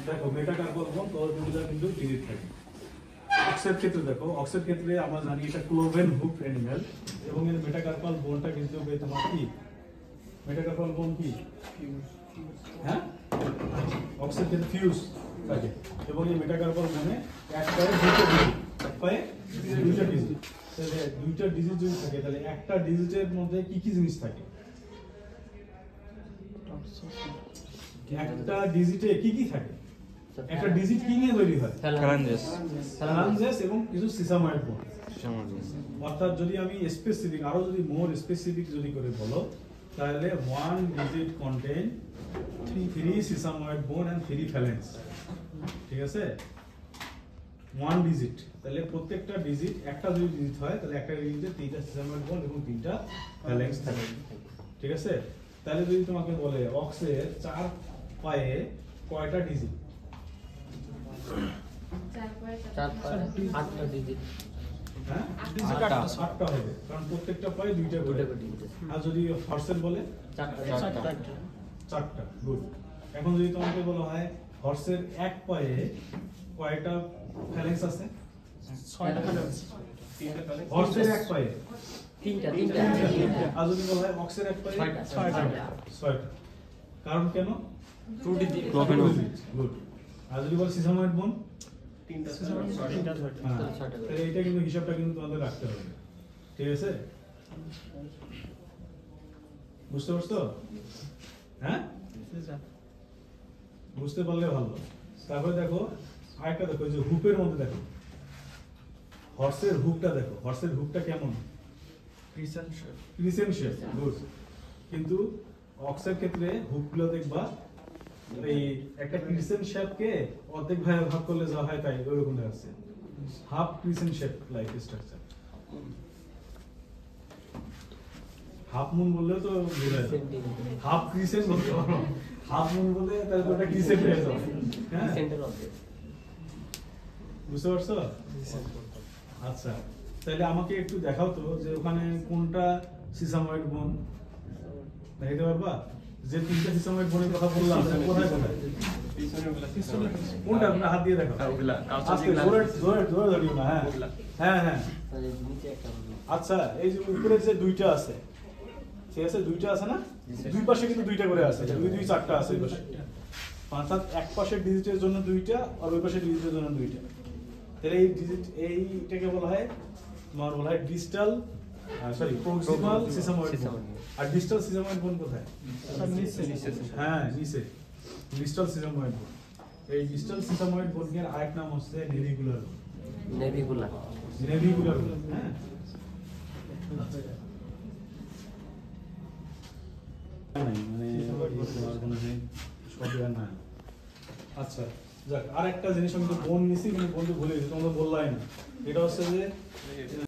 দেখো মেটাকার্পল বন্ড পরবিন্দুটা কিন্তু ডিজিট থাকে। অক্সের ক্ষেত্রে দেখো, অক্সের ক্ষেত্রে আমরা জানি এটা ক্লোভেন হুক অ্যানিমাল এবং এর মেটাকার্পল বন্ডটা কিন্তু তোমার কি মেটাকার্পল বন্ড কি হ্যাঁ অক্সের ক্ষেত্রে ফিউজ থাকে এবং এই মেটাকার্পল বন্ডে এক পায়ে দুটো ডিজিট, এক পায়ে দুটো ডিজিট। তাহলে দুইটা ডিজিট যদি থাকে তাহলে একটা ডিজিটের মধ্যে কি কি জিনিস থাকে? একটা ডিজিটে কি কি থাকে? একটা ডিজিট কি নিয়ে তৈরি হয়? ফ্যালাঞ্জেস এবং কিছু সিসাময়েড বন্ড। অর্থাৎ যদি আমি স্পেসিফিক আরো যদি মোর স্পেসিফিক যদি করে বলো তাহলে ওয়ান ডিজিট কন্টেইন 3 সিসাময়েড বন্ড এন্ড 3 ফ্যালেন্স। ঠিক আছে, ওয়ান ডিজিট তাহলে প্রত্যেকটা ডিজিট একটা যদি ডিজিট হয় তাহলে একটা ডিজিটে 3টা সিসাময়েড বন্ড এবং 3টা ফ্যালেন্স থাকে। ঠিক আছে, তাহলে যদি তোমাকে বলে অক্সের 4 পায়ে কয়টা ডিজিট? 8টা ডিজিট। হ্যাঁ, 8টা হবে কারণ প্রত্যেকটা পায়ে দুইটা করে। আর যদি হর্সের বলে 4টা। গুড। এখন যদি তোমাকে বলা হয় হর্সের এক পায়ে কয়টা ফ্যালেন্স আছে? 6টা ফ্যালেন্স। হর্সের এক পায়ে 3টা। আর যদি বলা হয় অক্সের এক পায়ে 6টা। কারণ কেন? 2 ডিজিট। গুড। আর যদি বল সিসাময়েড বন্ড 3টা 6টা। তাহলে এটা কিন্তু হিসাবটা কিন্তু তোমাদের রাখতে হবে। ঠিক আছে, বুঝতে পারছো? হ্যাঁ, বুঝতে পারলে ভালো। তারপরে দেখো আরেকটা দেখো, যে হুপের মধ্যে দেখো হর্সের হুকটা দেখো, হর্সের হুকটা কেমন? Crescent shape. গুড। কিন্তু অক্সের ক্ষেত্রে হুকগুলো দেখবা এই একটা ক্রিসেন্ট শেপকে অর্ধেক ভাগ করলে যা হয় তাই ওইরকম দেখাচ্ছে, half crescent shape like structure. Half moon বললে তো বোঝা যায়, হাফ ক্রিসেন্ট বলতে পারো, হাফ মুন বলে তাহলে তো ওটা ক্রিসেন্ট হয়ে যাবে। হ্যাঁ, বুঝতে পারছো? আচ্ছা, তাহলে আমাকে একটু দেখাও তো যে ওখানে কোনটা সিসাময়েড বন্ড দেখাতে পারবা? যে 3টা সিসাময়েড বন্ডের কথা বললাম কোথায় কোথায়? কোনটা? তোমরা হাত দিয়ে দেখাও। আস্তে জোরে জোরে জোরে ধরিও না। হ্যাঁ হ্যাঁ। আচ্ছা, এই যে উপরে যে দুইটা আছে, ঠিক আছে, দুইটা আছে না? দুই পাশে কিন্তু দুইটা করে আছে, 2 2 4টা আছে এই পাশে। অর্থাৎ এক পাশের ডিজিটের জন্য দুইটা আর ওই পাশের ডিজিটের জন্য দুইটা। তাহলে এই ডিজিট এইটাকে বলা হয় তোমার বলা হয় ডিস্টাল প্রক্সিমাল সিসাময়েড বন্ড। আর ডিস্টাল সিসাময়েড বন্ড কোথায়? হ্যাঁ, নিচে ডিস্টাল সিসাময়েড বন্ড। এই ডিস্টাল সিসাময়েড বন্ডের আরেক নাম হচ্ছে নেভিকুলার বন্ড। Navicular bond. হ্যাঁ, মানে না। আচ্ছা, যাক, আরেকটা জিনিস আমি তো বোন নিছি কিন্তু বন্ধু ভুলে গেছি, তোমরা বললাই না। এটা হচ্ছে যে